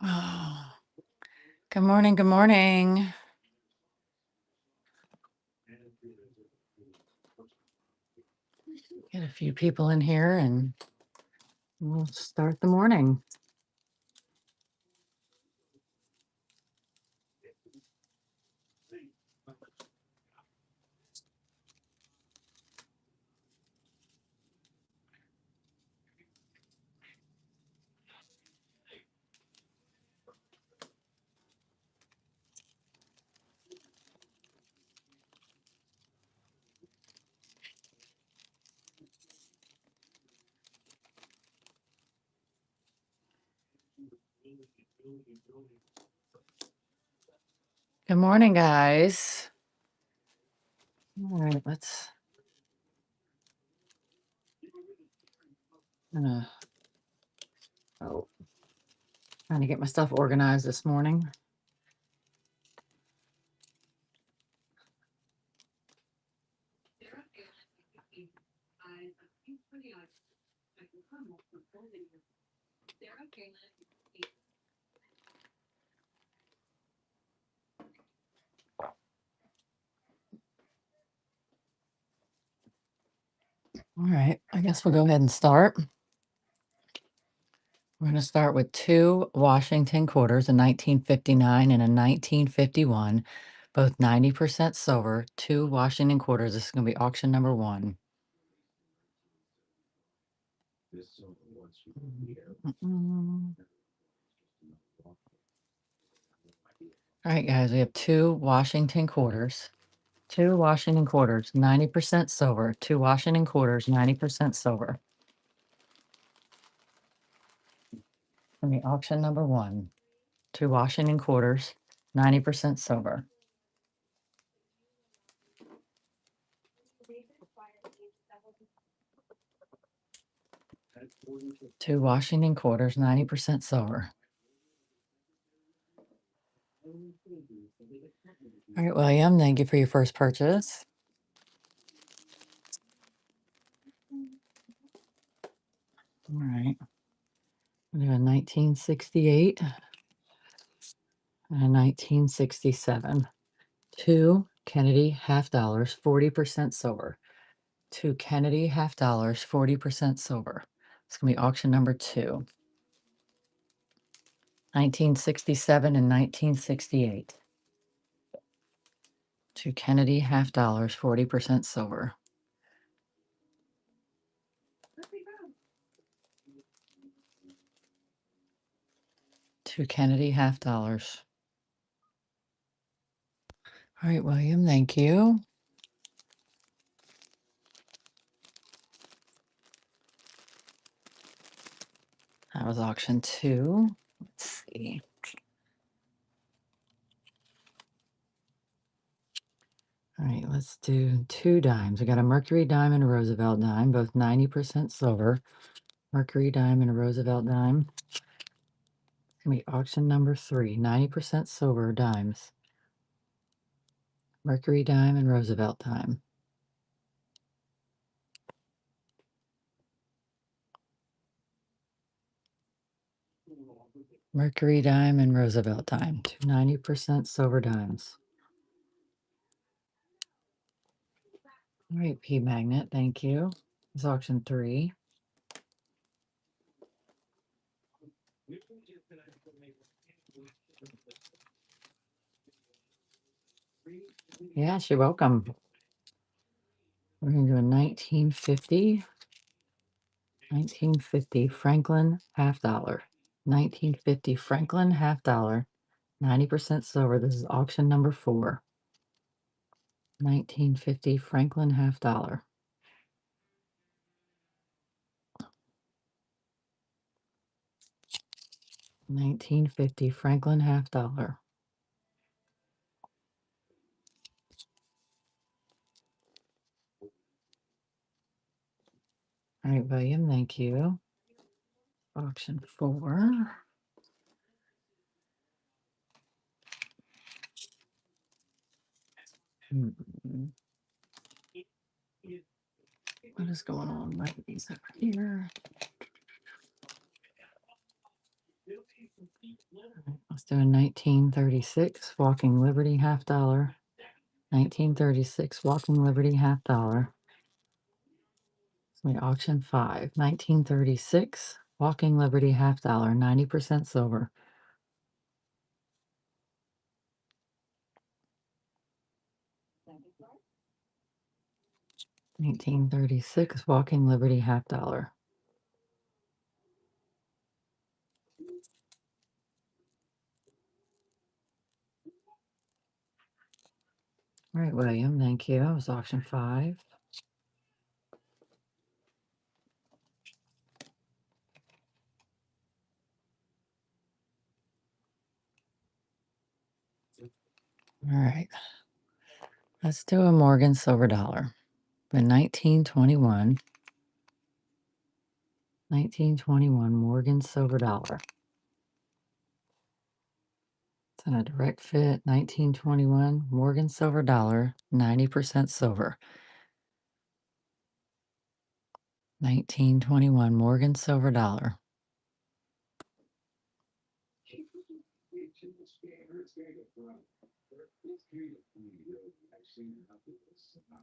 Oh, good morning. Good morning. Get a few people in here and we'll start the morning. Good morning, guys. All right, let's. Oh, trying to get my stuff organized this morning. All right, I guess we'll go ahead and start. We're going to start with 2 Washington quarters, a 1959 and a 1951, both 90% silver. 2 Washington quarters. This is going to be auction number 1. All right, guys, we have 2 Washington quarters. 2 Washington quarters, 90% silver. 2 Washington quarters, 90% silver. Give me auction number 1. 2 Washington quarters, 90% silver. Two Washington quarters, 90% silver. All right, William, thank you for your first purchase. All right. We do a 1968 and a 1967. 2 Kennedy half dollars, 40% silver. 2 Kennedy half dollars, 40% silver. It's going to be auction number 2. 1967 and 1968. 2 Kennedy half dollars, 40% silver. Two Kennedy half dollars. All right, William, thank you. That was auction 2. Let's see. All right, let's do 2 dimes. We got a Mercury dime and a Roosevelt dime, both 90% silver. Mercury dime and a Roosevelt dime. It's going to be auction number 3, 90% silver dimes. Mercury dime and Roosevelt dime. Mercury dime and Roosevelt dime. 2 90% silver dimes. All right, P Magnet, thank you. It's auction 3. Yes, you're welcome. We're going to do a 1950 Franklin half dollar. 1950 Franklin half dollar. 90% silver. This is auction number 4. 1950 Franklin half dollar. $19.50 Franklin half dollar. All right, William, thank you. Auction 4. What is going on? Right, these over here. do a 1936 Walking Liberty $50. 1936 Walking Liberty $50. We auction 5. 1936 Walking Liberty $50. 90% silver. 1936 Walking Liberty $50. All right, William, thank you. That was auction 5. All right. Let's do a Morgan silver dollar. The 1921 Morgan silver dollar. It's in a direct fit. 1921 Morgan silver dollar, 90% silver. 1921 Morgan silver dollar.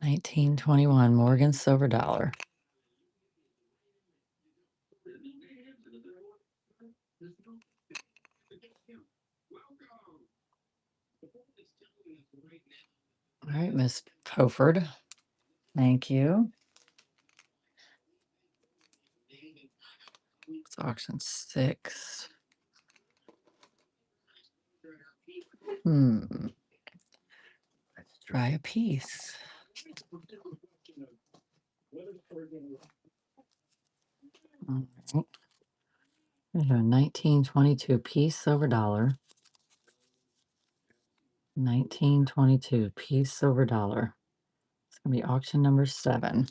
1921 Morgan silver dollar. All right, Miss Poford. Thank you. It's auction 6. Let's try a piece. All right. We have a 1922 piece silver dollar. 1922 piece silver dollar. It's going to be auction number 7.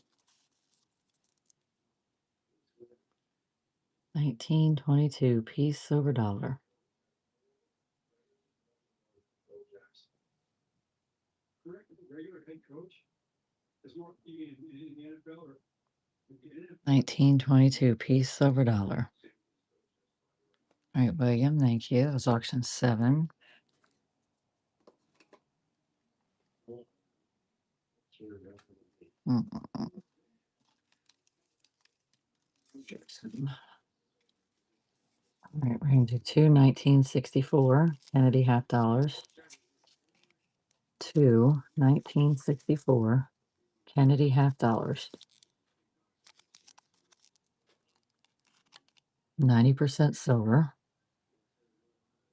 1922 piece silver dollar. 1922 piece silver dollar. All right, William, thank you. That was auction 7. All right, we're going to do 2 1964 Kennedy half dollars. 2 1964 Kennedy half dollars. 90% silver.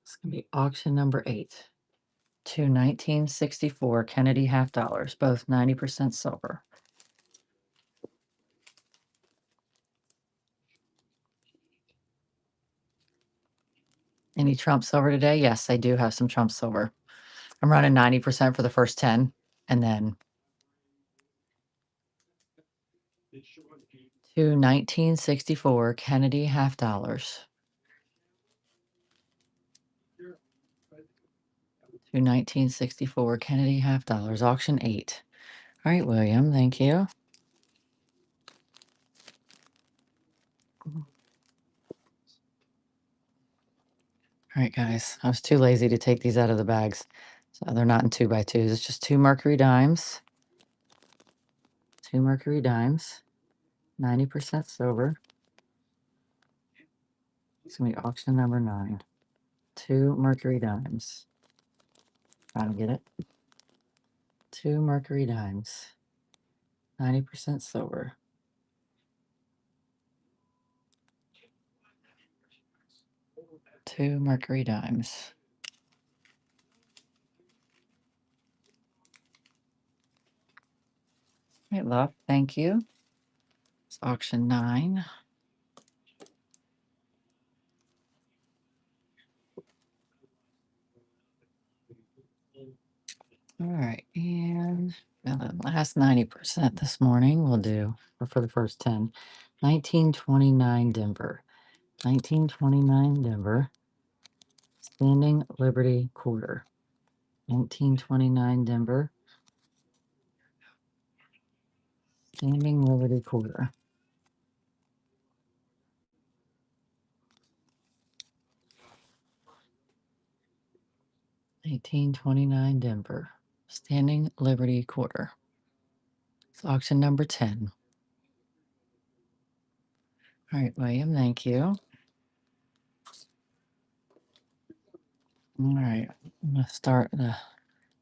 It's going to be auction number 8. 2 1964 Kennedy half dollars, both 90% silver. Any Trump silver today? Yes, I do have some Trump silver. I'm running 90% for the first 10, and then 2 1964 Kennedy half dollars. 2 1964 Kennedy half dollars, auction 8. All right, William, thank you. All right, guys, I was too lazy to take these out of the bags. So they're not in 2x2s. It's just 2 Mercury dimes. 2 Mercury dimes. 90% silver. It's going to be auction number 9. 2 Mercury dimes. Trying to get it. 2 Mercury dimes. 90% silver. 2 Mercury dimes. All right, love. Thank you. It's auction 9. All right, and the last 90% this morning we'll do, or for the first 10, 1929 Denver. 1929 Denver. Standing Liberty Quarter. 1929 Denver. Standing Liberty Quarter. 1829 Denver. Standing Liberty Quarter. It's auction number 10. All right, William, thank you. All right, I'm going to start the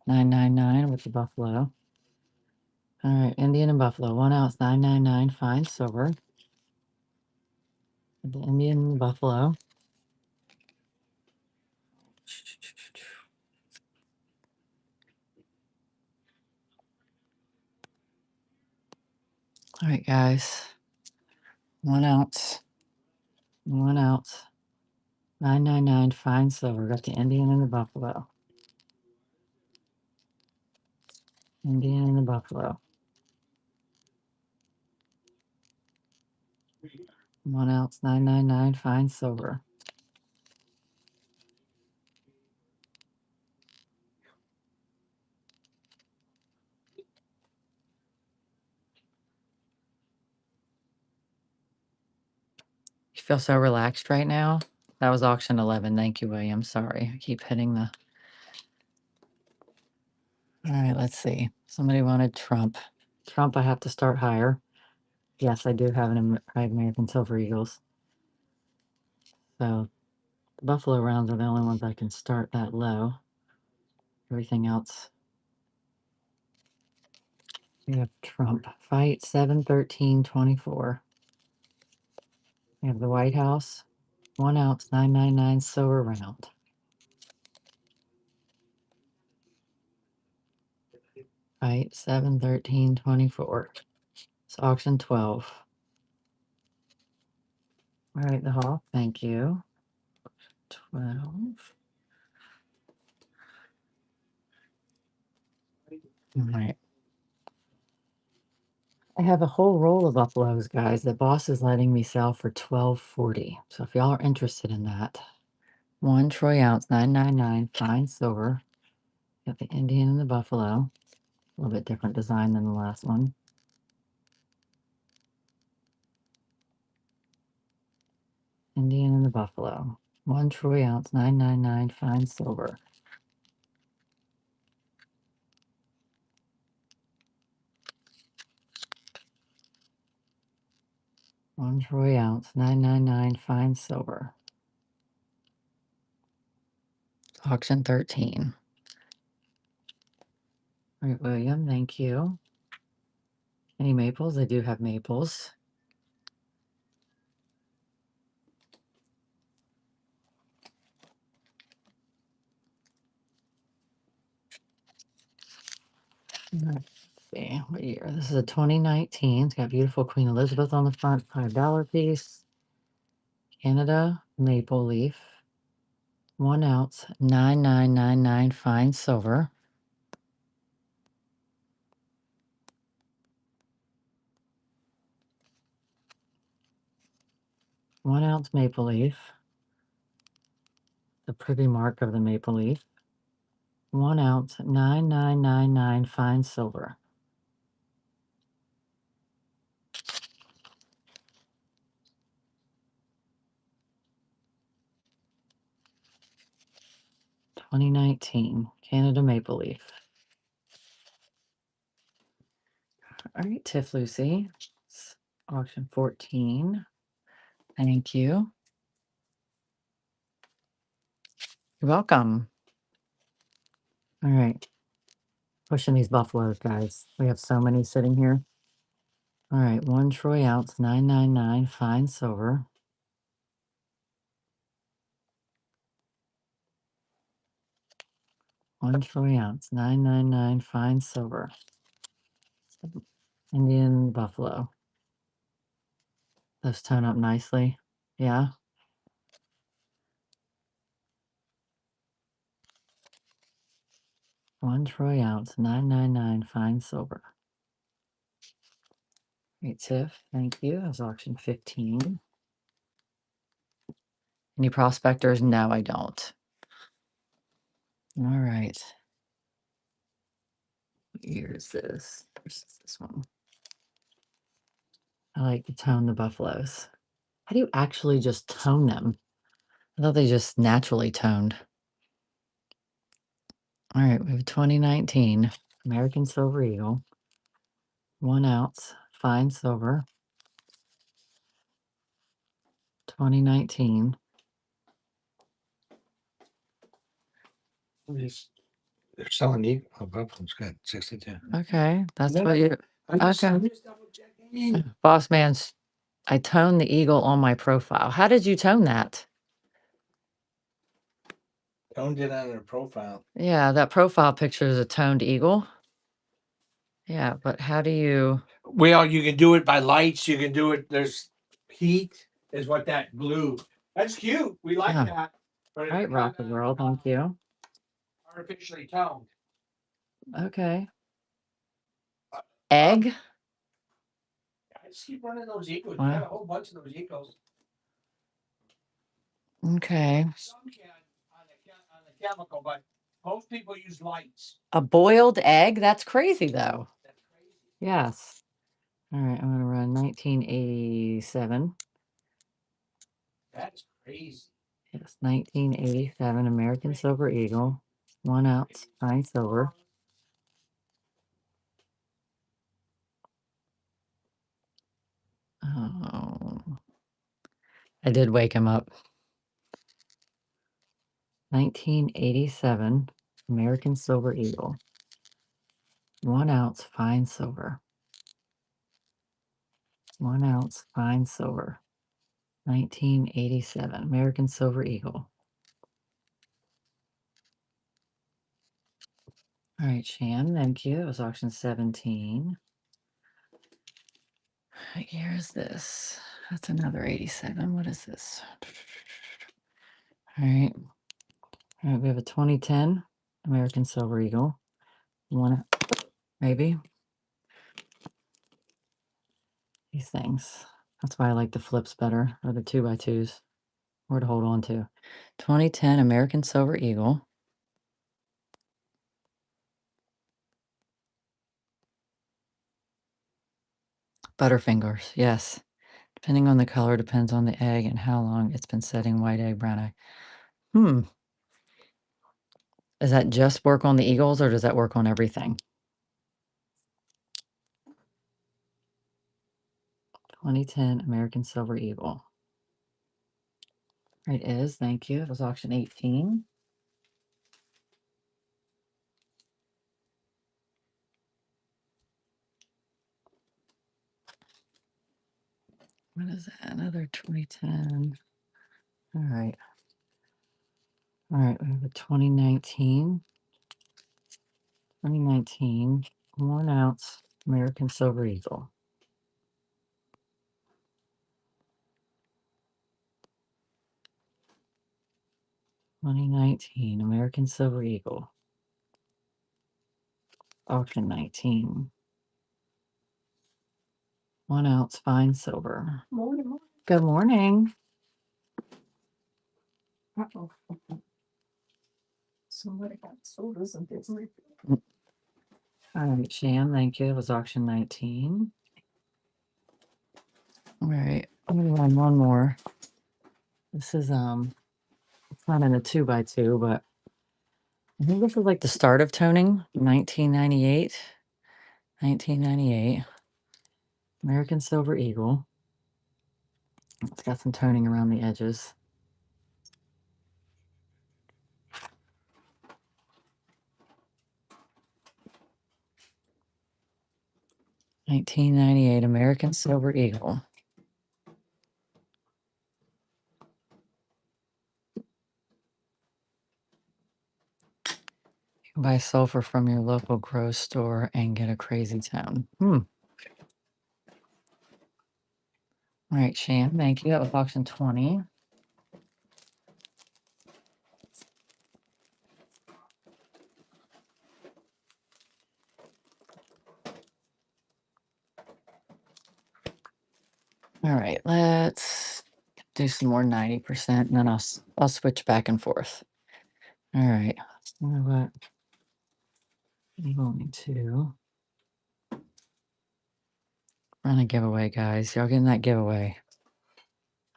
999 with the Buffalo. All right, Indian and Buffalo, 1 ounce, 999, fine silver. The Indian and the Buffalo. All right, guys, 1 ounce, 1 ounce, 999, fine silver. Got the Indian and the Buffalo. Indian and the Buffalo. 1 ounce, 999, fine silver. You feel so relaxed right now? That was auction 11. Thank you, William. Sorry. I keep hitting the. All right, let's see. Somebody wanted Trump. Trump, I have to start higher. Yes, I do have an American Silver Eagles. So the Buffalo rounds are the only ones I can start that low. Everything else. We have Trump. Fight 71324. We have the White House. 1 ounce, 999 silver round. Fight 71324. It's auction 12. All right, the Hawk. Thank you. 12. All right. I have a whole roll of Buffaloes, guys. The boss is letting me sell for $12.40. So if y'all are interested in that, 1 troy ounce, 999, fine silver. Got the Indian and the Buffalo. A little bit different design than the last one. Indian and the Buffalo. 1 troy ounce, 999, fine silver. One troy ounce, 999, fine silver. Auction 13. All right, William, thank you. Any maples? I do have maples. Let's see, what year? This is a 2019. It's got beautiful Queen Elizabeth on the front, $5 piece. Canada maple leaf. 1 ounce, 9999 fine silver. One ounce maple leaf. The privy mark of the maple leaf. 1 ounce, 9999 fine silver. $20.19 Canada maple leaf. All right, Tiff Lucy. It's auction 14. Thank you. You're welcome. All right. Pushing these buffaloes, guys. We have so many sitting here. All right, 1 troy ounce, 999 fine silver. One troy ounce, 999 fine silver. Indian buffalo. Those tone up nicely. Yeah. One troy ounce, 999 fine silver. Great, Tiff. Thank you. That was auction 15. Any prospectors? No, I don't. All right. What year is this? This is this one. I like to tone the buffaloes. How do you actually just tone them? I thought they just naturally toned. All right, we have 2019 American Silver Eagle, 1 ounce fine silver. 2019. They're selling the both one's good, 62. Okay, that's No, what you. I'm just double checking. Boss man's. I toned the eagle on my profile. How did you tone that? Toned it on their profile. Yeah, that profile picture is a toned eagle. Yeah, but how do you? Well, you can do it by lights. You can do it. There's heat, is what that blue. That's cute. We like Yeah. that. But All right, rock the world. Thank you. artificially toned. Okay. Egg. I just keep running those eagles. Wow. You got a whole bunch of those eagles. Okay. Some can on the chemical, but most people use lights. A boiled egg? That's crazy, though. That's crazy. Yes. All right, I'm going to run 1987. That's crazy. Yes, 1987 American Silver Eagle, 1 ounce fine silver. Oh, I did wake him up. 1987 American Silver Eagle, 1 ounce fine silver. 1 ounce fine silver. 1987 American Silver Eagle. All right, Shan, thank you. It was auction 17. What year is this? That's another 87. What is this? All right. All right, we have a 2010 American Silver Eagle. One, maybe. These things. That's why I like the flips better, or the 2x2s, or to hold on to. 2010 American Silver Eagle. Butterfingers, yes. Depending on the color, depends on the egg and how long it's been setting. White egg, brown egg. Does that just work on the eagles, or does that work on everything? 2010 American Silver Eagle. It is, thank you. It was auction 18. What is that? Another 2010. All right. All right, we have a 2019. 2019, 1 ounce American Silver Eagle. 2019 American Silver Eagle. Auction 19. 1 ounce fine silver. Morning. Good morning. Uh-oh. Somebody got sodas and didn't. All right, Shan, thank you. It was auction 19. All right, I'm gonna run one more. This is it's not in a 2x2, but I think this is like the start of toning. 1998. 1998. American Silver Eagle. It's got some toning around the edges. $19.98 American Silver Eagle. You can buy sulfur from your local grocery store and get a crazy tone. All right, Shan, thank you. That was auction 20. All right, let's do some more 90%, and then I'll switch back and forth. All right, you know what? I'm going to run a giveaway, guys. Y'all getting that giveaway?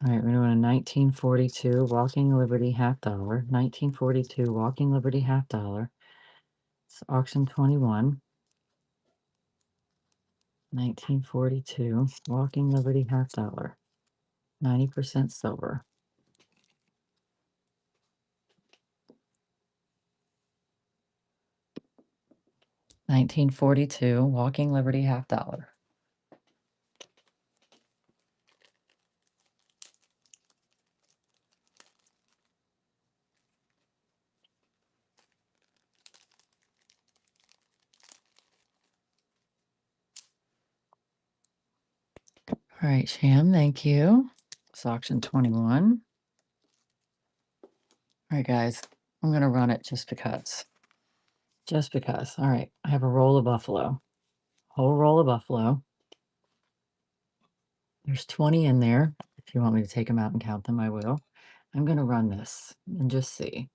All right, we're doing a 1942 Walking Liberty $50. 1942 Walking Liberty $50. It's auction 21. 1942. Walking Liberty $50. 90% silver. 1942. Walking Liberty $50. All right, Sham, thank you. It's auction 21. All right, guys, I'm going to run it just because. Just because. All right, I have a roll of buffalo. Whole roll of buffalo. There's 20 in there. If you want me to take them out and count them, I will. I'm going to run this and just see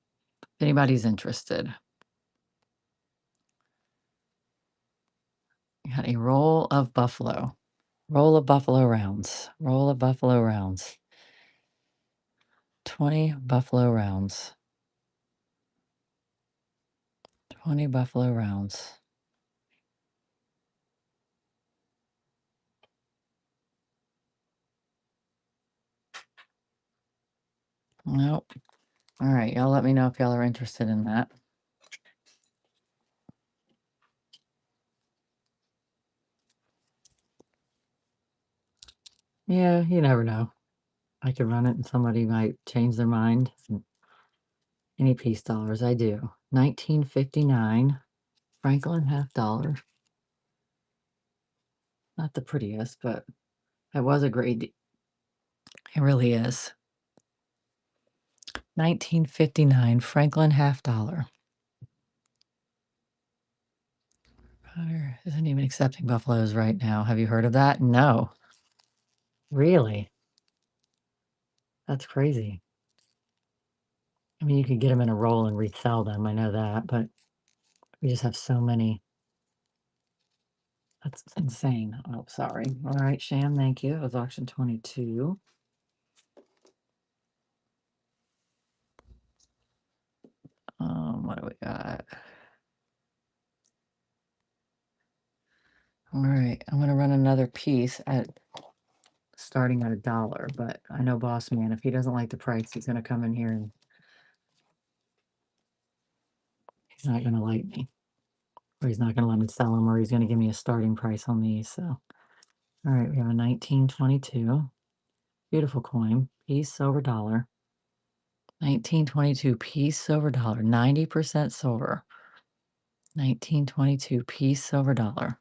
if anybody's interested. You got a roll of buffalo. Roll of buffalo rounds. Roll of buffalo rounds. 20 buffalo rounds. 20 buffalo rounds. Nope. All right, y'all let me know if y'all are interested in that. Yeah, you never know. I could run it and somebody might change their mind. Any piece dollars, I do. 1959, Franklin $50. Not the prettiest, but it was a great. It really is. 1959, Franklin $50. Potter isn't even accepting buffaloes right now. Have you heard of that? No. Really? That's crazy. I mean, you could get them in a roll and resell them. I know that, but we just have so many. That's insane. Oh, sorry. All right, Sham, thank you. It was auction 22. What do we got? All right, I'm gonna run another piece at starting at $1, but I know Boss Man, if he doesn't like the price, he's gonna come in here and he's not gonna like me. Or he's not gonna let me sell them, or he's gonna give me a starting price on these. So all right, we have a 1922. Beautiful coin, piece silver dollar. 1922 piece silver dollar, 90% silver. 1922 piece silver dollar.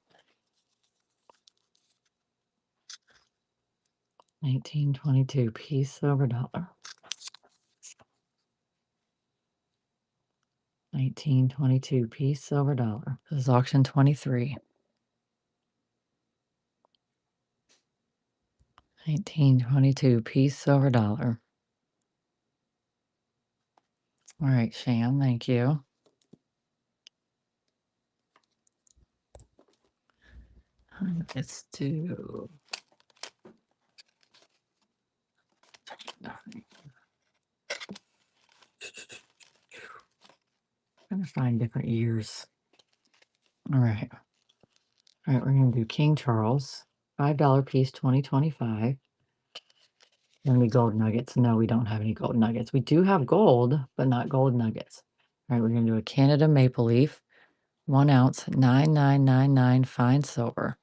1922 piece silver dollar. 1922 piece silver dollar. This is auction 23. 1922 piece silver dollar. All right, Sham, thank you. Let's do. I'm gonna find different years. All right. All right, we're gonna do King Charles, $5 piece, 2025. Any gold nuggets? No, we don't have any gold nuggets. We do have gold, but not gold nuggets. All right, we're gonna do a Canada maple leaf, 1 ounce, 9999 fine silver.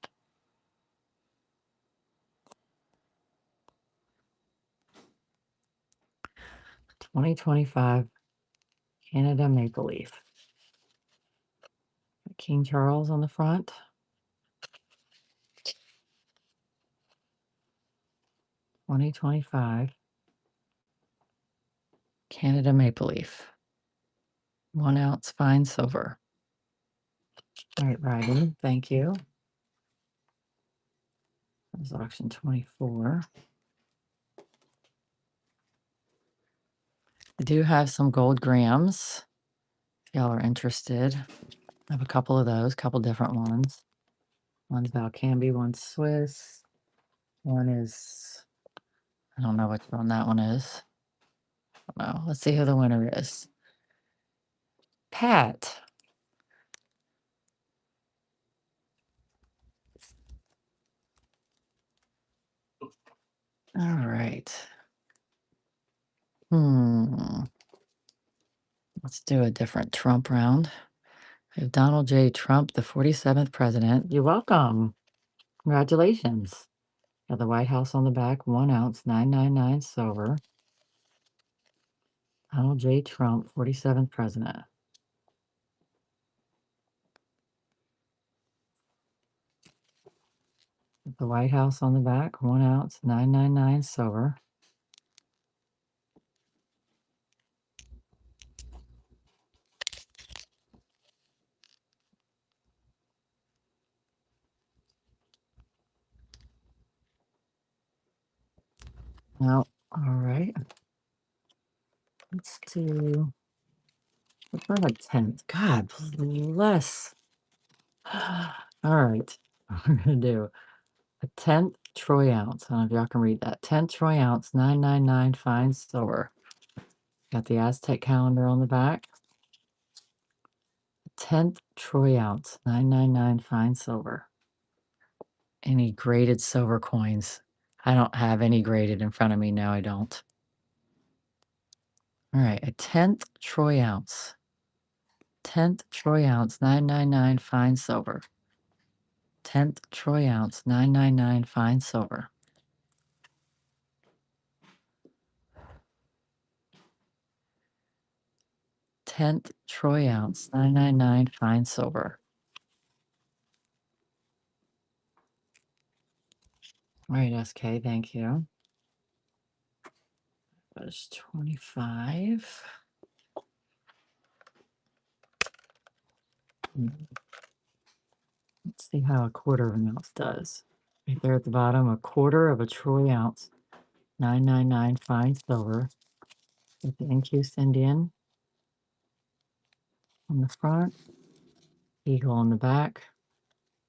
2025 Canada maple leaf. King Charles on the front. 2025 Canada maple leaf. 1 ounce fine silver. All right, Ryden, thank you. That was auction 24. I do have some gold grams. If y'all are interested, I have a couple of those, couple different ones. One's Valcambi, one's Swiss. One is, I don't know which one that one is. I don't know. Let's see who the winner is. Pat. All right. Let's do a different Trump round. We have Donald J. Trump, the 47th president. You're welcome. Congratulations. Got the White House on the back, 1 ounce, 999 silver. Donald J. Trump, 47th president. Got the White House on the back, 1 ounce, 999 silver. Now, all right. Let's do, what's for a 10th? God bless. All right. We're going to do a 10th troy ounce. I don't know if y'all can read that. 10th troy ounce, 999 fine silver. Got the Aztec calendar on the back. 10th troy ounce, 999 fine silver. Any graded silver coins? I don't have any graded in front of me now. I don't. All right, a 10th troy ounce. 10th troy ounce, 999 fine silver. 10th troy ounce, 999 fine silver. 10th troy ounce, 999 fine silver. All right, SK, thank you. That's 25. Let's see how a quarter of an ounce does. Right there at the bottom, a quarter of a troy ounce, 999 fine silver. With the incused Indian on the front, eagle on the back,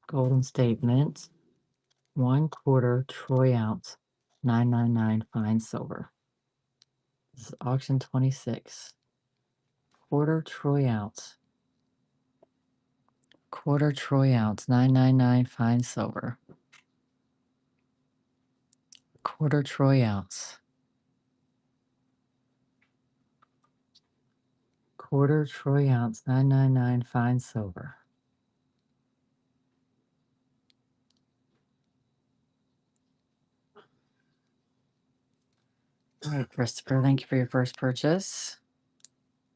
Golden State Mint, 1/4 troy ounce, 999 fine silver. This is auction 26. Quarter troy ounce. Quarter troy ounce, 999 fine silver. Quarter troy ounce. Quarter troy ounce, 999 fine silver. All right, Christopher, thank you for your first purchase.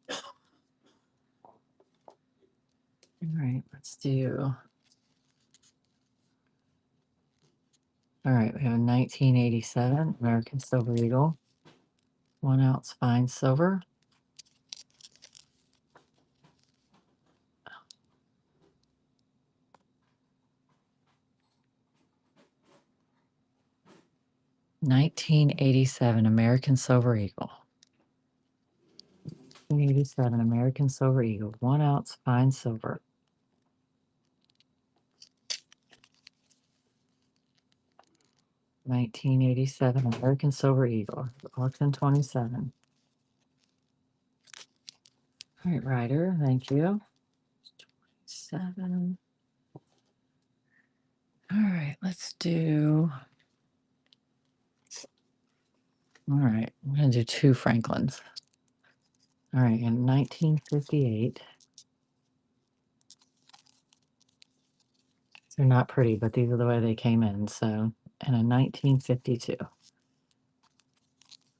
All right, let's do. All right, we have a 1987 American Silver Eagle, 1 ounce fine silver. $1987 American Silver Eagle. 1987 American Silver Eagle, 1 ounce fine silver. $1987 American Silver Eagle, auction 27. All right, Ryder, thank you. 27. All right, let's do. All right, I'm going to do 2 Franklins. All right, in 1958. They're not pretty, but these are the way they came in. So, and in 1952. All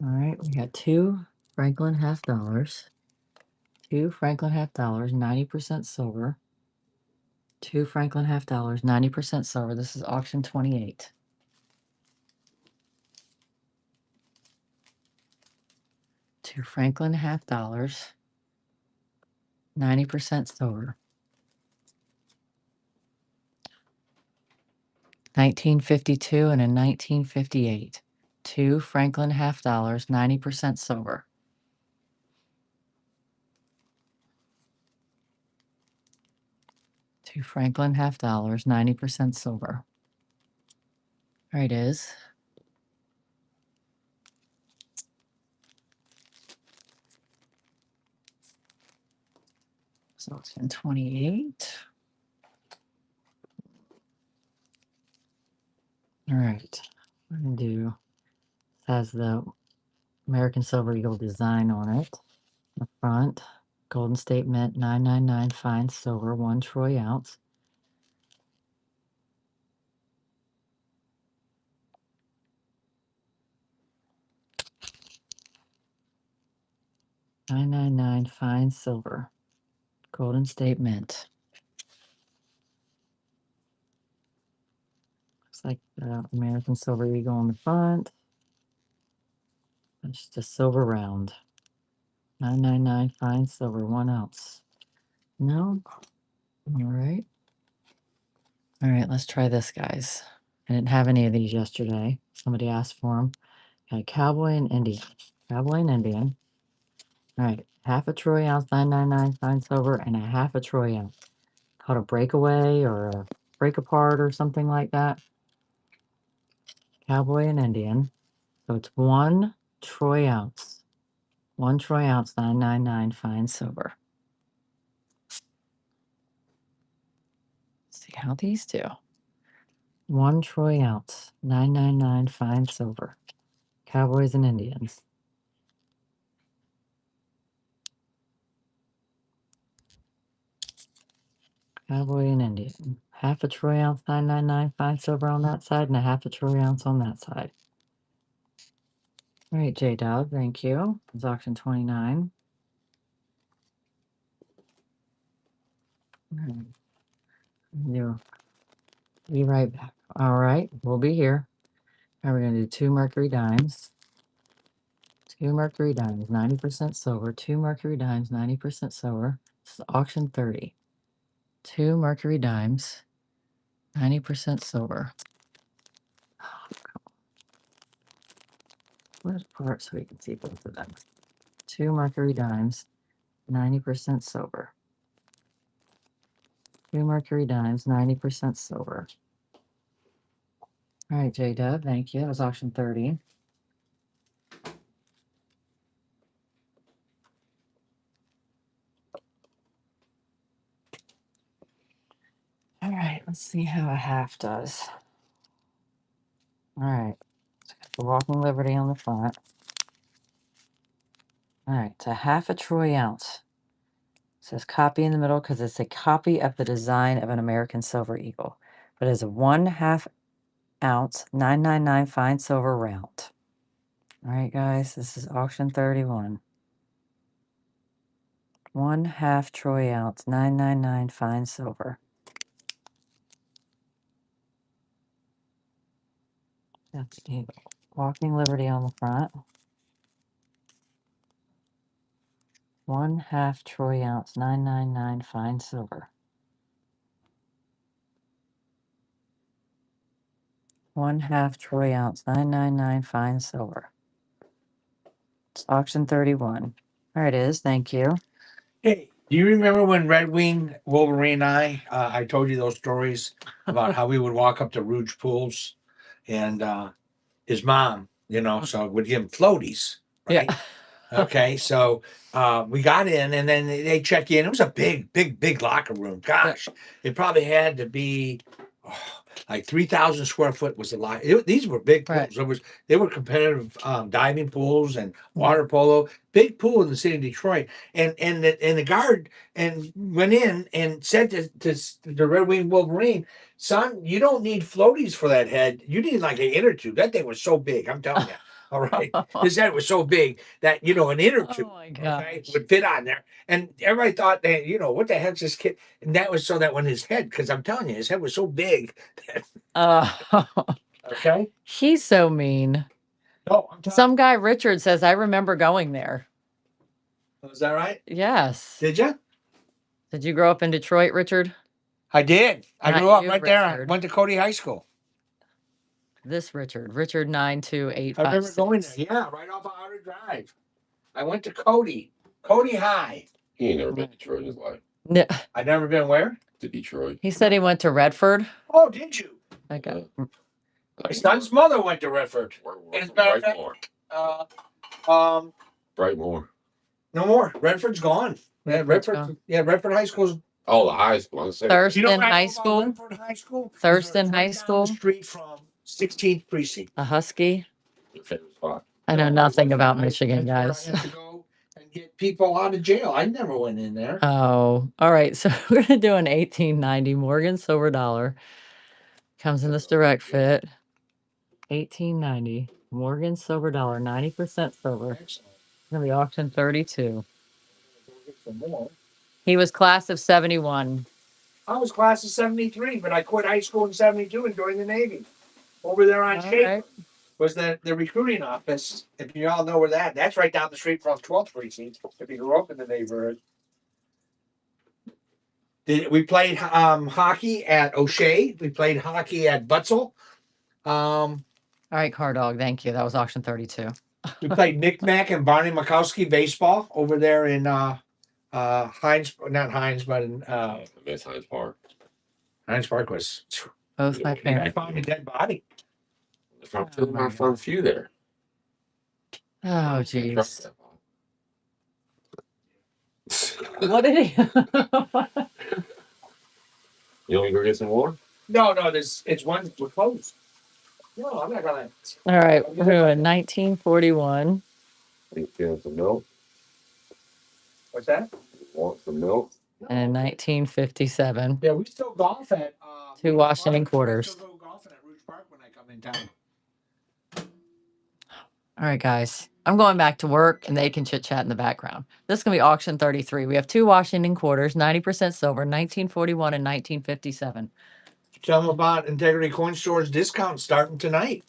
right, we got 2 Franklin half dollars. 2 Franklin half dollars, 90% silver. 2 Franklin half dollars, 90% silver. This is auction 28. 2 Franklin half dollars, 90% silver. 1952 and in 1958. 2 Franklin half dollars, 90% silver. 2 Franklin half dollars, 90% silver. There it is. So it's in 28. All right. I'm going to do has the American Silver Eagle design on it. The front, Golden State Mint 999 fine silver, 1 troy ounce. $9.99 fine silver, Golden State Mint. Looks like the American Silver Eagle on the front. It's just a silver round. $9.99 fine silver, 1 ounce. No? All right. All right, let's try this, guys. I didn't have any of these yesterday. Somebody asked for them. Got a Cowboy and Indian. Cowboy and Indian. All right, half a troy ounce, $9.99 fine silver, and a half a troy ounce. Called a breakaway or a break apart or something like that. Cowboy and Indian. So it's 1 troy ounce. 1 troy ounce, $9.99 fine silver. Let's see how these do. 1 troy ounce, $9.99 fine silver. Cowboys and Indians. Cowboy and Indian. Half a troy ounce, $9.99 fine silver on that side, and a half a troy ounce on that side. All right, J Dub, thank you. It's auction 29. All right. You be right back. All right, we'll be here. Now we're going to do 2 Mercury dimes. 2 Mercury dimes, 90% silver. 2 Mercury dimes, 90% silver. This is auction 30. 2 Mercury dimes, 90% silver. Where's part so we can see both of them? 2 Mercury dimes, 90% silver. 2 Mercury dimes, 90% silver. All right, J Dub, thank you. That was auction 30. All right, let's see how a half does. All right, so got the Walking Liberty on the front. All right, it's a half a troy ounce. It says copy in the middle because it's a copy of the design of an American Silver Eagle. But it's a 1/2 ounce, $9.99 fine silver round. All right, guys, this is auction 31. 1/2 troy ounce, $9.99 fine silver. That's the Walking Liberty on the front. 1/2 troy ounce, $9.99 fine silver. 1/2 troy ounce, $9.99 fine silver. It's auction 31. There it is. Thank you. Hey, do you remember when Red Wing Wolverine and I told you those stories about how we would walk up to Rouge Pools and his mom, so would give him floaties, right? Yeah. Okay, so we got in and then they check in. It was a big locker room. Gosh, it probably had to be like 3,000 square foot was the lot. These were big pools. Right. They were competitive diving pools and water polo. Big pool in the city of Detroit. And the guard and went in and said to the Red Wing Wolverine, son, you don't need floaties for that head. You need like an inner tube. That thing was so big. I'm telling you. All right. His head was so big that, an inner tube would fit on there. And everybody thought that, what the heck's this kid? And that was so that when his head, because I'm telling you, his head was so big. Okay. He's so mean. No, Some guy, Richard, says, I remember going there. Was that right? Yes. Did you? Did you grow up in Detroit, Richard? I did. I Not grew up you, right there. I Richard. went to Cody High School. This Richard 92856. I remember going there. Yeah, right off of Outer Drive. I went to Cody High. He ain't never been to Detroit in his life. No. I've never been where? To Detroit. He said he went to Redford. Oh, did you? Okay. My son's mother went to Redford. As a matter of fact, Brightmore. no more. Redford's gone. Redford High School's. Oh, the high school. Thurston High School. Redford High School. Thurston High Down School. the street from 16th Precinct. A Husky. Your favorite spot. I know nothing about That's Michigan, where I guys. have to go and get people out of jail. I never went in there. Oh, all right. So we're gonna do an 1890 Morgan silver dollar. Comes in this direct fit. 1890 Morgan silver dollar, 90% silver. Excellent. Gonna be auction 32. Get some more. He was class of 71. I was class of 73, but I quit high school in 72 and joined the Navy. Over there on All Shaper right. was the recruiting office. If you all know where that's right down the street from 12th Precinct, if you grew up in the neighborhood. We played hockey at O'Shea. We played hockey at Butzel. All right, Car Dog. Thank you. That was auction 32. We played Nick Mack and Barney Mikowski baseball over there in Heinz, not Heinz, but in I miss Heinz Park. Heinz Park was. Both my I parents. found a dead body. From Oh, my for a few there. Oh, jeez. You What did he? want me to go get some more? No, it's one we're closed. No, I'm not gonna. All right, we're doing 1941 You want some milk? What's that? Want some milk? and 1957. Yeah, we still golf at Two Rouge Washington Park. quarters. I still go golfing at Rouge Park when I come in town. All right, guys. I'm going back to work and they can chit chat in the background. This is going to be auction 33. We have two Washington quarters, 90% silver, 1941 and 1957. Tell them about Integrity Coin Store's discount starting tonight.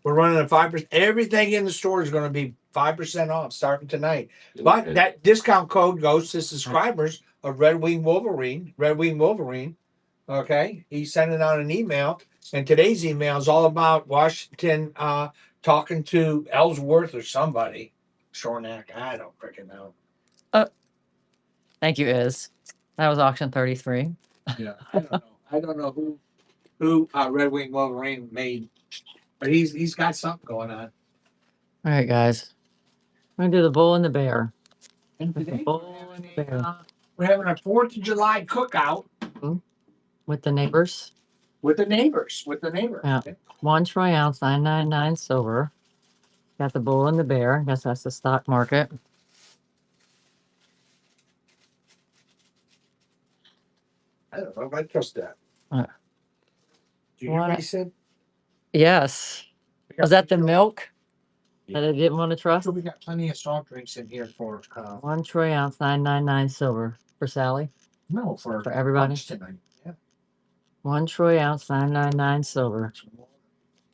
We're running at 5%. Everything in the store is going to be 5% off starting tonight. But that discount code goes to subscribers of Red Wing Wolverine. Okay, he's sending out an email, and today's email is all about Washington talking to Ellsworth or somebody. Shornack, I don't freaking know. Thank you, Iz. That was auction 33. Yeah, I don't know. I don't know who Red Wing Wolverine made, but he's got something going on. All right, guys. I'm going to do the bull and the bear. And The today bull and the bear. we're having a 4th of July cookout With the neighbors. with the neighbors. Yeah. 1 troy ounce, 999 silver. Got the bull and the bear. I guess that's the stock market. I don't know if I trust that. Uh, Do you hear what he said? Yes. Was that the milk that I didn't want to trust? So we got plenty of soft drinks in here for 1 troy ounce, 999 silver. For Sally? no for everybody? lunch tonight. Yeah. 1 troy ounce, 999 silver.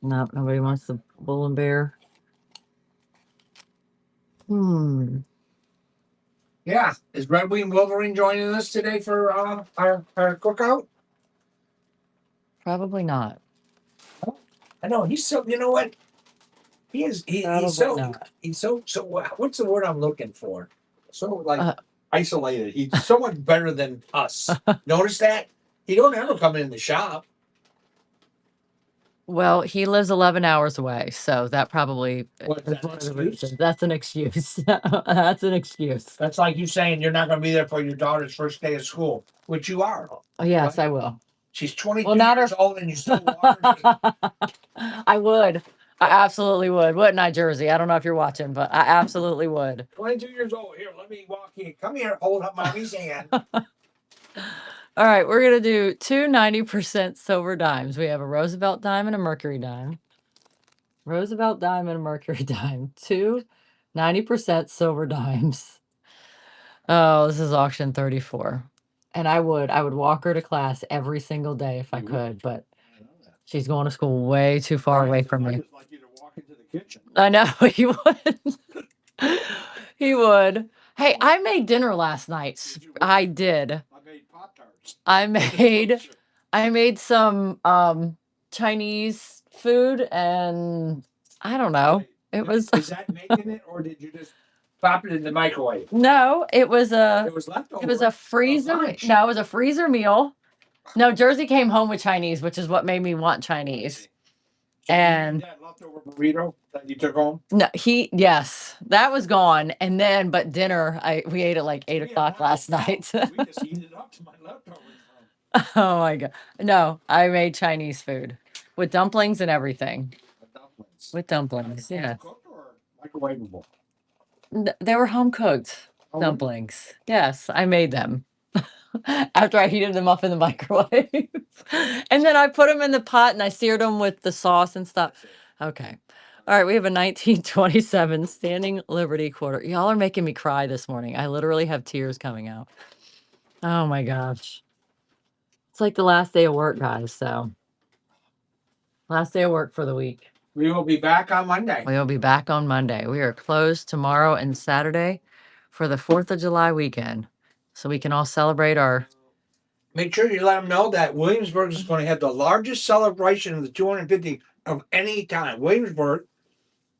No, nobody wants the bull and bear. Yeah. Is Red Wing Wolverine joining us today for our cookout? Probably not. I know he's so. You know what? He's so not. he's so what's the word I'm looking for? So like isolated. He's so much better than us. Notice that? He don't ever come in the shop. Well, he lives 11 hours away, so that probably What, is is that one an of the excuse? reasons. That's an excuse. That's an excuse. That's like you saying you're not going to be there for your daughter's first day of school, which you are. Oh, yes, I will. She's 22 Well, not years her- old and you still water. I would. I absolutely would. Wouldn't I, Jersey? I don't know if you're watching, but I absolutely would. 22 years old. Here, let me walk in. Come here, hold up mommy's hand. All right, we're going to do two 90% silver dimes. We have a Roosevelt dime and a Mercury dime. Roosevelt dime and a Mercury dime. Two 90% silver dimes. Oh, this is auction 34. And I would walk her to class every single day if I could, but she's going to school way too far away from me. I just like you to walk into the kitchen. I know he would. He would. Hey, I made dinner last night. I did. I made Pop-Tarts. I made some Chinese food, and I don't know. It was Is that making it, or did you just pop it in the microwave? no, it was a It was leftover. it was a freezer. lunch. No, it was a freezer meal. No, Jersey came home with Chinese, which is what made me want Chinese. So you And had that leftover burrito that you took home. no, yes, that was gone. And then, but dinner, we ate at like 8 o'clock last night. We just heated up to my leftovers. Oh my God. No, I made Chinese food with dumplings and everything. With dumplings, yeah. Cooked or microwavable? They were home cooked Oh, really? dumplings. Yes, I made them after I heated them up in the microwave. And then I put them in the pot and I seared them with the sauce and stuff. Okay. All right, we have a 1927 Standing Liberty quarter. Y'all are making me cry this morning. I literally have tears coming out. Oh my gosh. It's like the last day of work, guys. So, last day of work for the week. We will be back on Monday. We will be back on Monday. We are closed tomorrow and Saturday for the 4th of July weekend. So we can all celebrate our. Make sure you let them know that Williamsburg is going to have the largest celebration of the 250 of any time. Williamsburg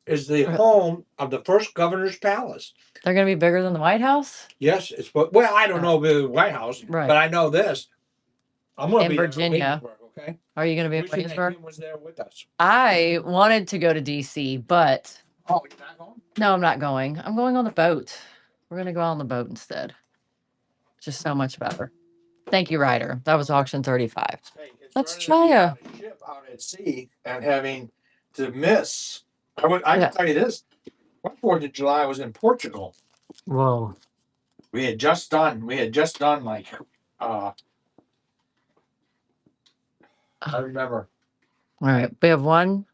is the home of the first governor's palace. They're going to be bigger than the White House? Yes, it's well, I don't know about the White House, Right. but I know this. I'm going to In be Virginia. Williamsburg, okay? Are you going to be in Wishing that Williamsburg? Kim was there with us. I wanted to go to DC, but Oh, you're not going? no, I'm not going. I'm going on the boat. We're going to go on the boat instead. Just so much better. Thank you, Ryder. That was auction 35. Hey, it's Let's running try on a ship out at sea and having to miss. I can tell you this. My 4th of July was in Portugal. Whoa. We had just done like I remember. All right. We have 1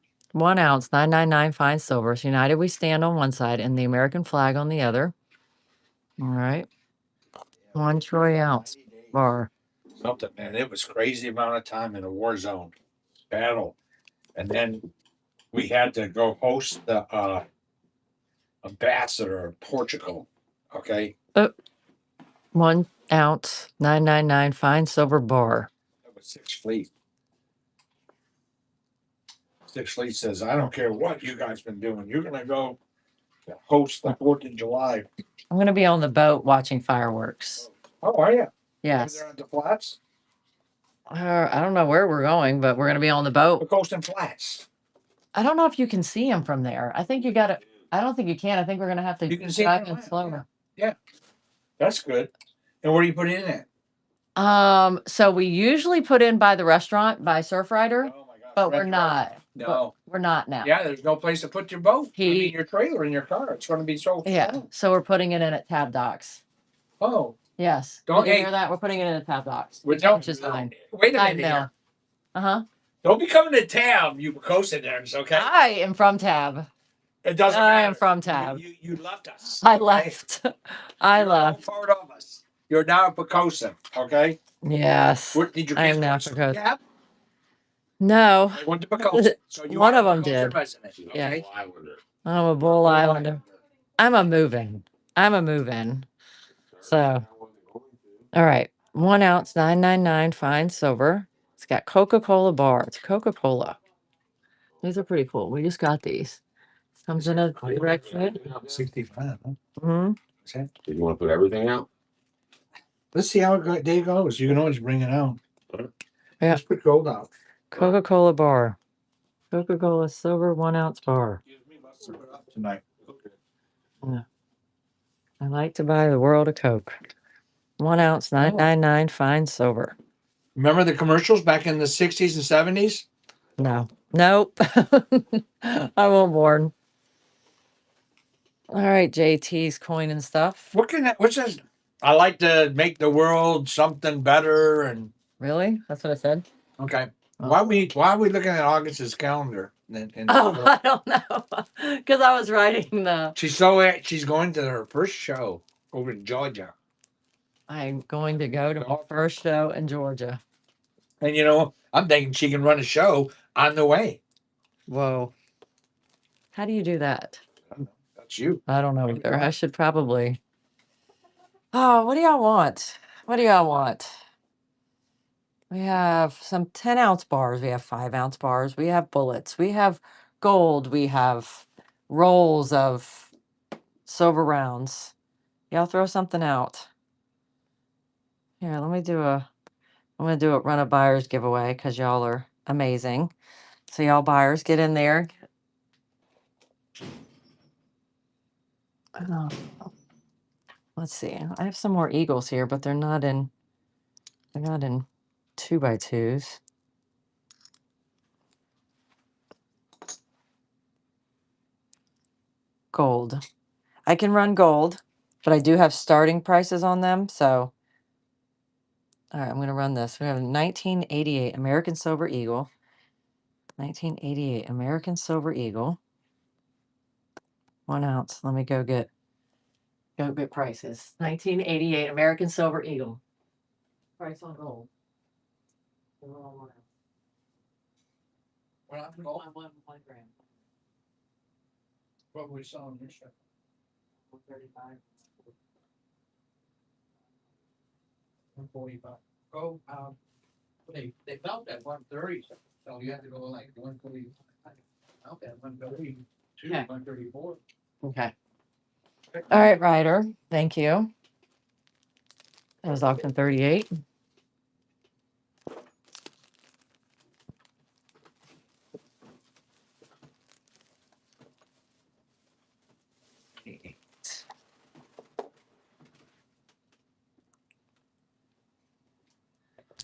ounce, 999 fine silver. So United We Stand on one side and the American flag on the other. All right. 1 troy ounce bar. Something, man. It was crazy amount of time in a war zone battle. And then we had to go host the ambassador of Portugal. Okay. 1 ounce, 999 fine silver bar. That was Sixth Fleet. Sixth Fleet says, I don't care what you guys been doing. You're gonna go host the 4th of July. I'm going to be on the boat watching fireworks. Oh, are you? Yes. They're at the flats? I don't know where we're going, but we're going to be on the boat. The Coast and Flats. I don't know if you can see them from there. I think you got to. I don't think you can. I think we're going to have to You can see drive it in from slower. Yeah. That's good. And where do you put it in at? So we usually put in by the restaurant by Surfrider, Oh my God. but we're not. No. We're not now. Yeah, there's no place to put your boat. Your trailer in your car. It's going to be so Yeah. full. So we're putting it in at Tab Docks. Oh. Yes. Don't Did you hear that? We're putting it in at Tab Docks. Which is fine. Wait a I minute. know. Uh-huh. Don't be coming to Tab, you coastal nerds, okay? I am from Tab. It doesn't matter. I am from Tab. You left us. I okay? left. You're left. Part of us. You're now a Pocosa, okay? Yes. Did you I am now Pocosa. Yeah. No. I went to Pocosa. So you One are of them Pocosa did. resident, okay? Yeah. I'm a Bull Islander. I'm a move-in. So, all right. 1 ounce, 999 fine silver. It's got Coca-Cola bar. It's Coca-Cola. These are pretty cool. We just got these. Comes in a direct fit. 65, huh? Mm-hmm. Did you want to put everything out? Let's see how day goes. You can always bring it out. Yeah. Let's put gold out. Coca-Cola bar. Coca-Cola silver 1 ounce bar. Tonight. Yeah. I like to buy the world of Coke. 1 ounce, 999 fine silver. Remember the commercials back in the 60s and 70s? No. Nope. I won't born. All right, JT's coin and stuff. What's this? I like to make the world something better and Really? That's what I said? okay. Why are we looking at August's calendar? I don't know. Because I was writing the. She's going to her first show over in Georgia. I'm going to go to my first show in Georgia. And I'm thinking she can run a show on the way. Whoa. How do you do that? That's you. I don't know either. I should probably. Oh, what do y'all want? We have some 10 ounce bars. We have 5 ounce bars. We have bullets. We have gold. We have rolls of silver rounds. Y'all throw something out. Here, I'm going to do a run a buyers giveaway because y'all are amazing. So y'all buyers get in there. Let's see. I have some more eagles here, but they're not in 2x2s. gold. I can run gold, but I do have starting prices on them. So, all right, I'm going to run this. We have 1988 American Silver Eagle. 1988 American Silver Eagle. 1 ounce. Let me go get prices. 1988 American Silver Eagle. Price on gold. Well, I'm gold. 1 gram. What we selling this year? 135. 145. Go. They felt at 130, so you have to go like 140. Out at 132, Okay. 134. Okay. All right, Ryder. Thank you. That was auction 38.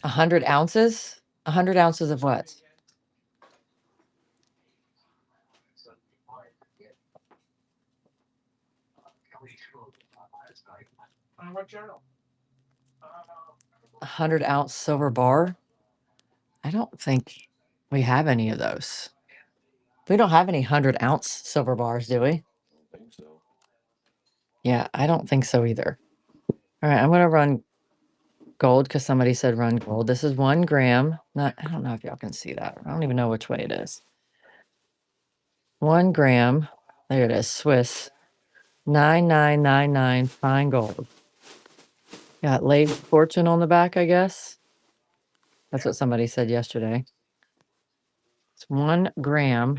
A 100 ounces? 100 ounces of what? What journal? 100 ounce silver bar? I don't think we have any of those. We don't have any 100 ounce silver bars, do we? I don't think so. Yeah, I don't think so either. All right, I'm going to run gold because somebody said run gold. This is 1 gram. Not, I don't know if y'all can see that. I don't even know which way it is. 1 gram. There it is. Swiss. 9999 fine gold. Got Lave Fortune on the back, I guess. That's what somebody said yesterday. It's 1 gram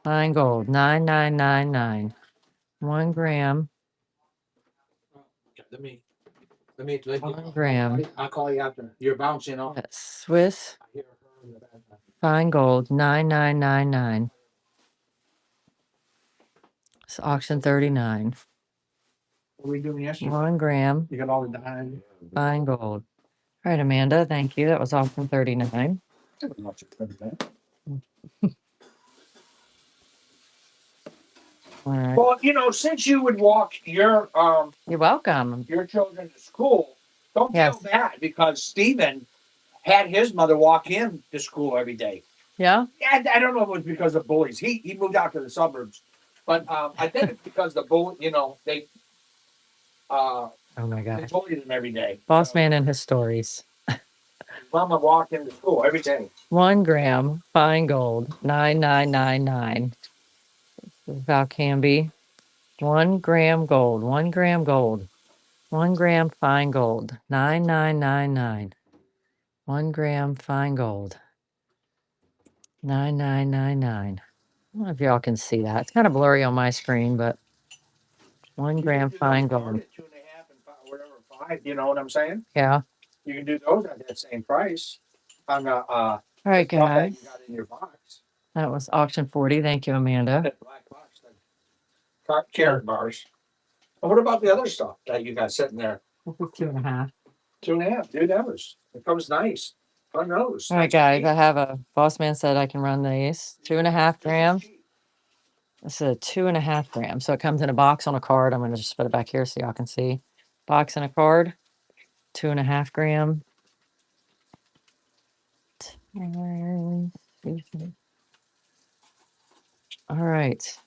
fine gold. 9999. 1 gram. Let me. 1 gram. I'll call you after. You're bouncing off. Swiss fine gold. 9999. It's auction 39. What were we doing yesterday? 1 gram You got all the time. fine gold. All right, Amanda. Thank you. That was auction 39. All right. Well, since you would walk You're welcome. your children to school, don't Yes. feel bad because Stephen had his mother walk him to school every day. Yeah? Yeah, I don't know if it was because of bullies. He moved out to the suburbs, but I think it's because the bully. They Oh my they gosh. bullied him every day. Boss man and his stories. Mama walked him to school every day. 1 gram fine gold. 9999. Valcambi. 1 gram gold. 1 gram gold. 1 gram fine gold. 9999. 1 gram fine gold. 9999. I don't know if y'all can see that. It's kind of blurry on my screen, but 1 gram fine gold. 2.5 and 5, whatever 5. You know what I'm saying? Yeah. You can do those at that same price. On the All right, stuff that guys. you got in your box. That was auction 40. Thank you, Amanda. That black box, the carrot bars. Well, what about the other stuff that you got sitting there? 2.5. 2.5, dude. It comes nice. Fun nose. All right, guys. I have a boss man said I can run these 2.5 grams. This is a 2.5 grams. So it comes in a box on a card. I'm going to just put it back here so y'all can see. Box and a card. 2.5 gram. All right.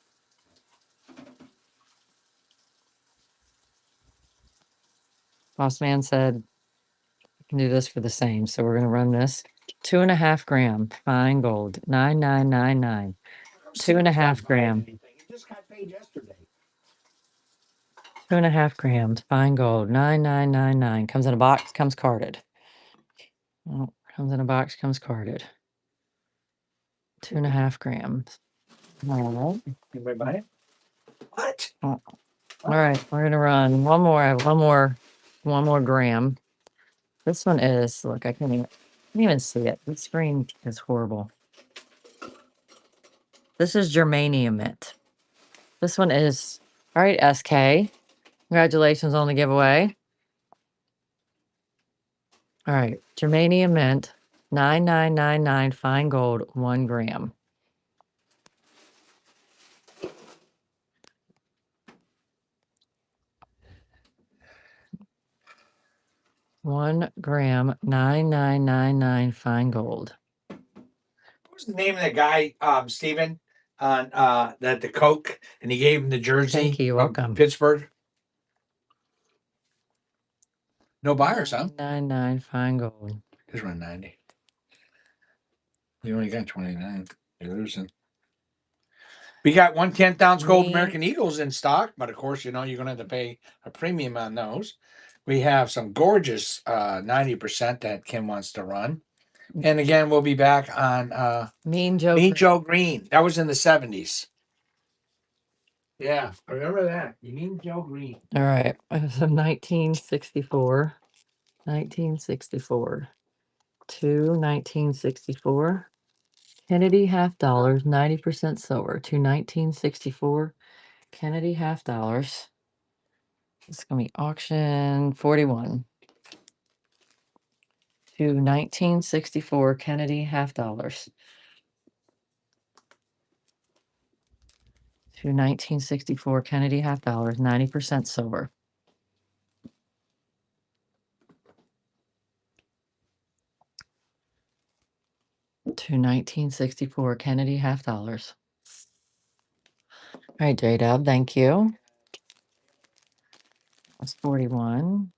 Boss man said I can do this for the same. So we're going to run this 2.5 gram fine gold. 9999. 2.5 gram. You just got paid yesterday. 2.5 grams fine gold. 9999. Comes in a box. Comes carded. Oh, comes in a box. Comes carded. 2.5 grams. All right. Anybody buy it? What? All right. We're gonna run one more. I have one more gram. This one is. Look, I can't even see it. The screen is horrible. This is germanium mint. This one is. All right, SK. Congratulations on the giveaway. All right, germanium mint. 9999 fine gold. 1 gram. 1 gram, 9999 fine gold. What was the name of that guy, Steven, on that the Coke, and he gave him the jersey? Thank you. You're from welcome. Pittsburgh. No buyers, huh? 999 fine gold. Just run 90. You only got 29. You're losing. We got 1/10 ounce gold Me. American Eagles in stock, but of course, you're going to have to pay a premium on those. We have some gorgeous 90% that Kim wants to run. And again, we'll be back on Mean Joe. Mean Green. Joe Green. That was in the 70s. Yeah, I remember that. Mean Joe Green. All right. So 1964. 1964. 1964. Kennedy half dollars, 90% silver. 1964. Kennedy half dollars. It's going to be auction 41. 1964. Kennedy half dollars. 1964. Kennedy half dollars, 90% silver. To 1964 Kennedy half dollars. All right, J-Dub, thank you. That's 41.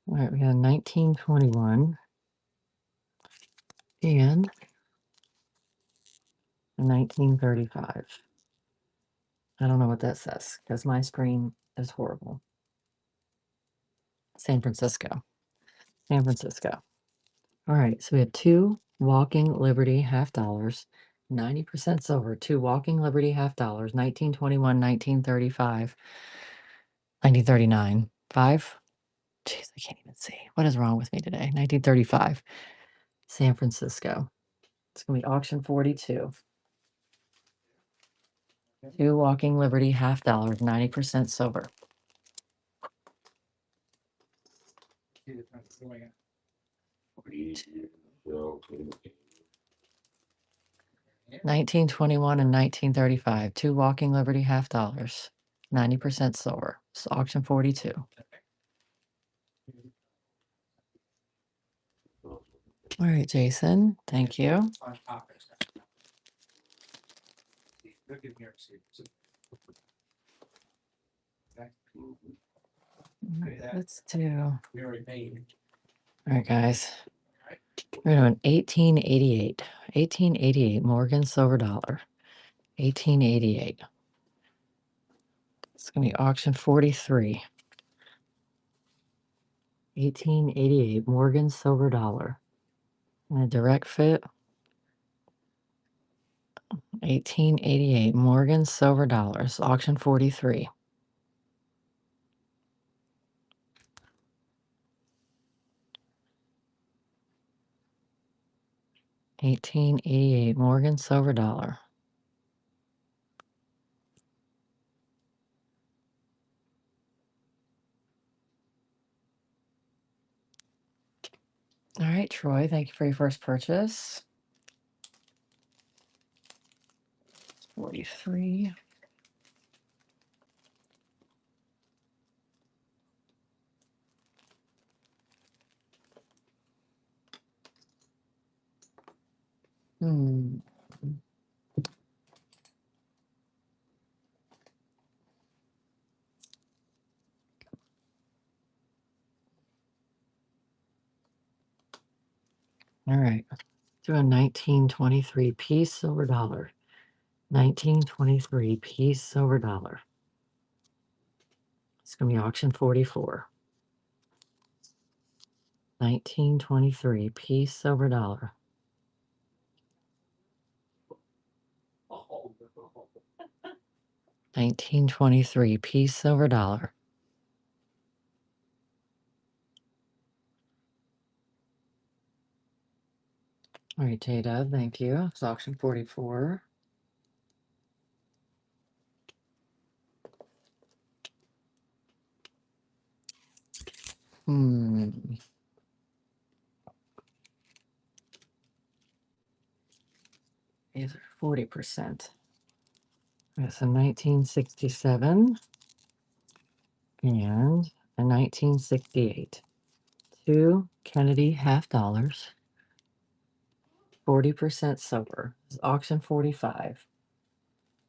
All right, we got 1921 and 1935. I don't know what that says because my screen is horrible. San Francisco. San Francisco. All right, so we have 2 Walking Liberty half dollars, 90% silver, 2 Walking Liberty half dollars, 1921, 1935, 1939, 5. Jeez, I can't even see. What is wrong with me today? 1935, San Francisco. It's going to be auction 42. 2 Walking Liberty half dollars, 90% silver. 1921 and 1935. 2 Walking Liberty half dollars, 90% silver. It's auction 42. All right, Jason. Thank you. Let's do. All right, guys. We're doing 1888. 1888 Morgan silver dollar. 1888. It's going to be auction 43. 1888 Morgan silver dollar. And a direct fit. 1888 Morgan silver dollars. Auction 43. $18.88 Morgan silver dollar. All right, Troy, thank you for your first purchase. 43. Hmm. All right. Do a 1923 piece silver dollar. 1923 piece silver dollar. It's going to be auction 44. 1923 piece silver dollar. $19.23 piece silver dollar. All right, Jada, thank you. It's auction 44. Hmm. These are 40%. That's a 1967 and a 1968. 2 Kennedy half dollars. 40% silver. This is auction 45.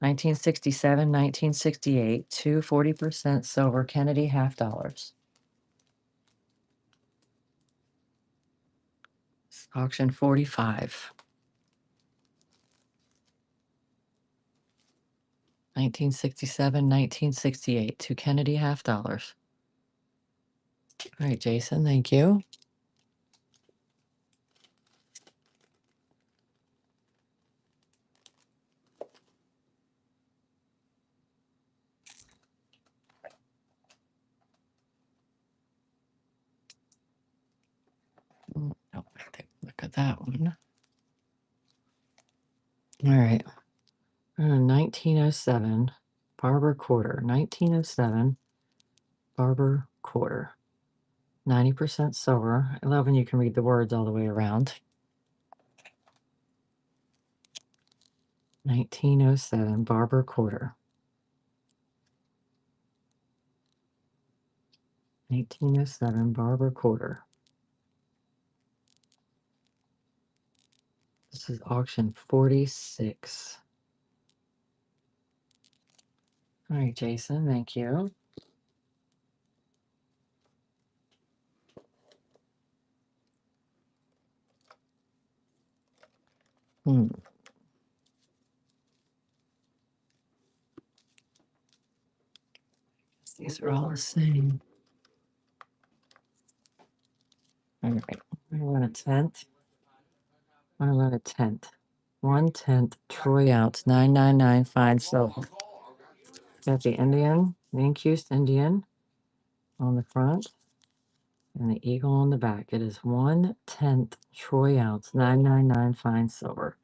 1967, 1968, 2 40% silver Kennedy half dollars. Auction 45. 1967, 1968, 2 Kennedy half dollars. All right, Jason, thank you. Oh, look at that one. All right. 1907 Barber quarter. 1907 Barber quarter. 90% silver. I love when you can read the words all the way around. 1907 Barber quarter. 1907 Barber quarter. This is auction 46. All right, Jason, thank you. These are all the same. All right, I'm gonna run a tenth. I'm gonna run a tenth. 1/10 Troy ounce, 999 fine silver. Got the Indian, the incused Indian on the front and the eagle on the back. It is 1/10 Troy ounce, 999 fine silver.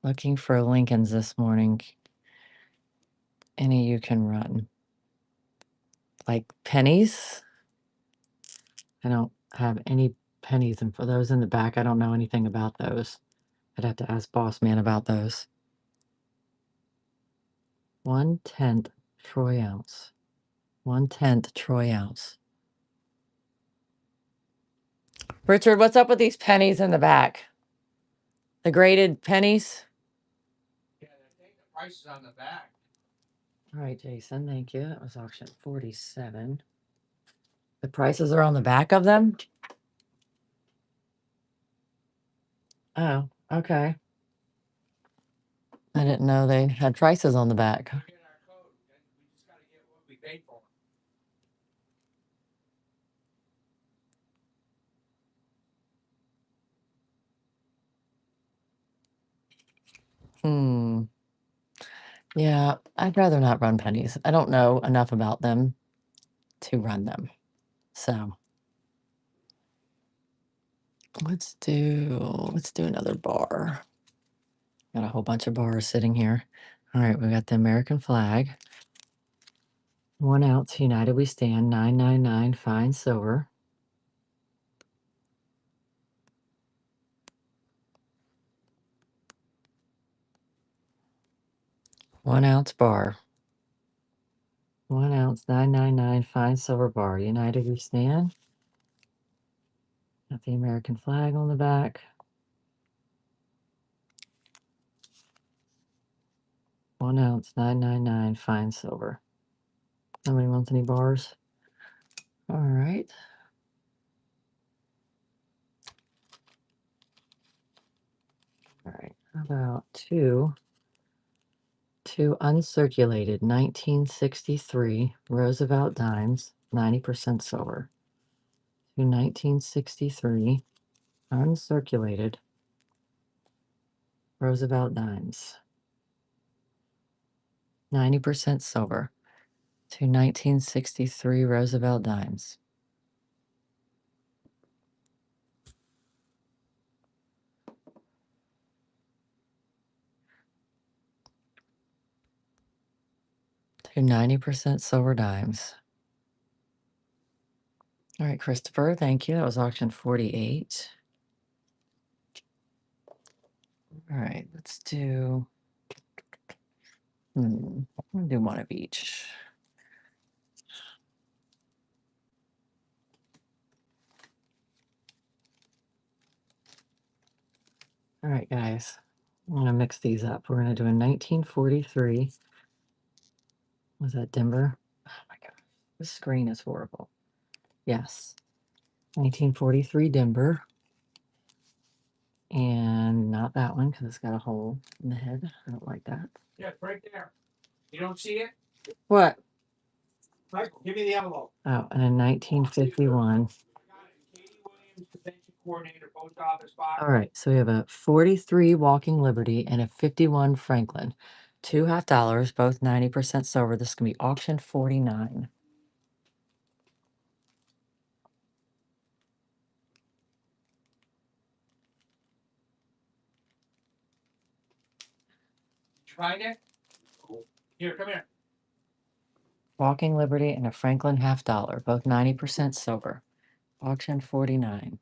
Looking for Lincolns this morning. Any you can run. Like pennies. I don't have any pennies, and for those in the back, I don't know anything about those. I'd have to ask Boss Man about those. 1/10 Troy ounce. 1/10 Troy ounce. Richard, what's up with these pennies in the back? The graded pennies? Yeah, they take the prices on the back. All right, Jason, thank you. That was auction 47. The prices are on the back of them? Oh, okay. I didn't know they had prices on the back. Get our code, and we just gotta get what we paid for. Yeah, I'd rather not run pennies. I don't know enough about them to run them. So let's do another bar. Got a whole bunch of bars sitting here. All right, we got the American flag. 1 ounce United We Stand, 999 fine silver. One ounce bar. 1 ounce, 999 fine silver bar. United We Stand. Got the American flag on the back. 1 ounce, 999 fine silver. Nobody wants any bars? All right. All right. How about two uncirculated 1963 Roosevelt dimes, 90% silver. 2 1963 uncirculated Roosevelt dimes, 90% silver. 2 1963 Roosevelt dimes. Two 90% silver dimes. All right, Christopher, thank you. That was auction 48. All right, let's do. I'm gonna do one of each. All right, guys. I'm gonna mix these up. We're gonna do a 1943. Was that Denver? Oh my gosh, this screen is horrible. Yes, 1943 Denver. And not that one because it's got a hole in the head. I don't like that. Yeah, it's right there. You don't see it? What? Michael, give me the envelope. Oh, and in 1951. Katie Williams, convention coordinator, post office box. All right, so we have a 43 Walking Liberty and a 51 Franklin. Two $half, both 90% silver. This is going to be auction 49. Did you find it? Here, come here. Walking Liberty and a Franklin $half, both 90% silver. Auction 49.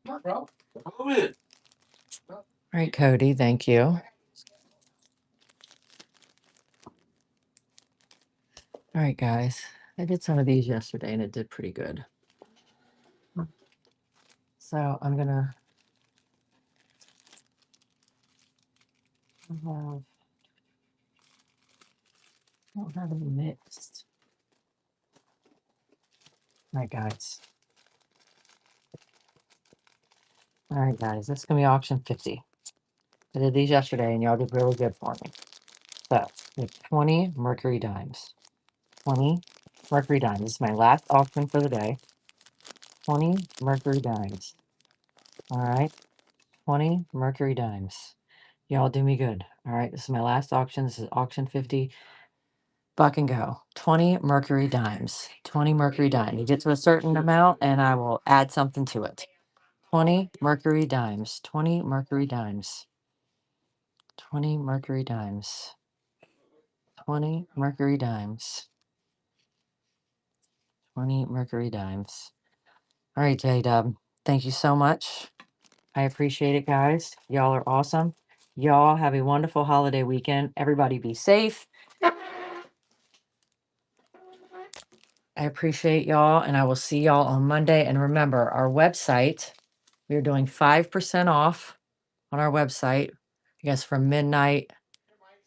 Come on, bro. Come in. All right, Cody, thank you. All right, guys. I did some of these yesterday and it did pretty good. So I'm going to have. I don't have any mixed. All right, guys. All right, guys. This is going to be auction 50. I did these yesterday and y'all did really good for me. So we have 20 Mercury dimes. 20 Mercury dimes. This is my last auction for the day. 20 Mercury dimes. All right. 20 Mercury dimes. Y'all do me good. All right. This is my last auction. This is auction 50. Buck and go. 20 Mercury dimes. 20 Mercury dimes. You get to a certain amount and I will add something to it. 20 Mercury dimes. 20 Mercury dimes. 20 Mercury dimes. 20 Mercury dimes. 20 Mercury dimes. All right, J-Dub. Thank you so much. I appreciate it, guys. Y'all are awesome. Y'all have a wonderful holiday weekend. Everybody be safe. I appreciate y'all, and I will see y'all on Monday. And remember, our website, we're doing 5% off on our website, I guess from midnight.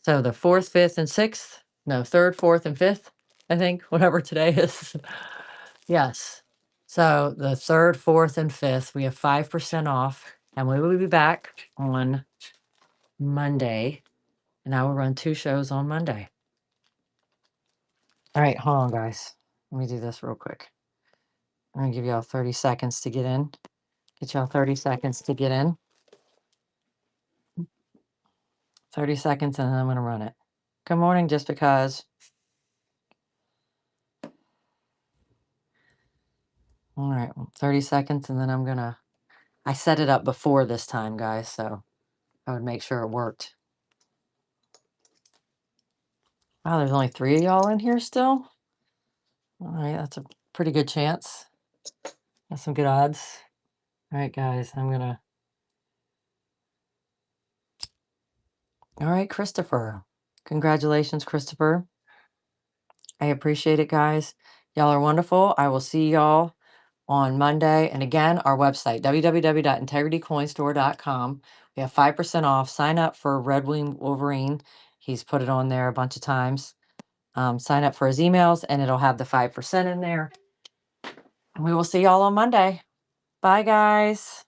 So the 4th, 5th, and 6th. No, 3rd, 4th, and 5th, I think, whatever today is. Yes. So the 3rd, 4th, and 5th, we have 5% off, and we will be back on Monday, and I will run 2 shows on Monday. All right, hold on, guys. Let me do this real quick. I'm gonna give y'all 30 seconds to get in. Get y'all 30 seconds to get in. 30 seconds, and then I'm gonna run it. Good morning, just because. All right, 30 seconds, and then I set it up before this time, guys, so I would make sure it worked. Wow, there's only 3 of y'all in here still? All right, that's a pretty good chance. That's some good odds. All right, guys, all right, Christopher. Congratulations, Christopher. I appreciate it, guys. Y'all are wonderful. I will see y'all on Monday. And again, our website, www.integritycoinstore.com. We have 5% off. Sign up for Red Wing Wolverine. He's put it on there a bunch of times. Sign up for his emails, and it'll have the 5% in there. And we will see y'all on Monday. Bye, guys.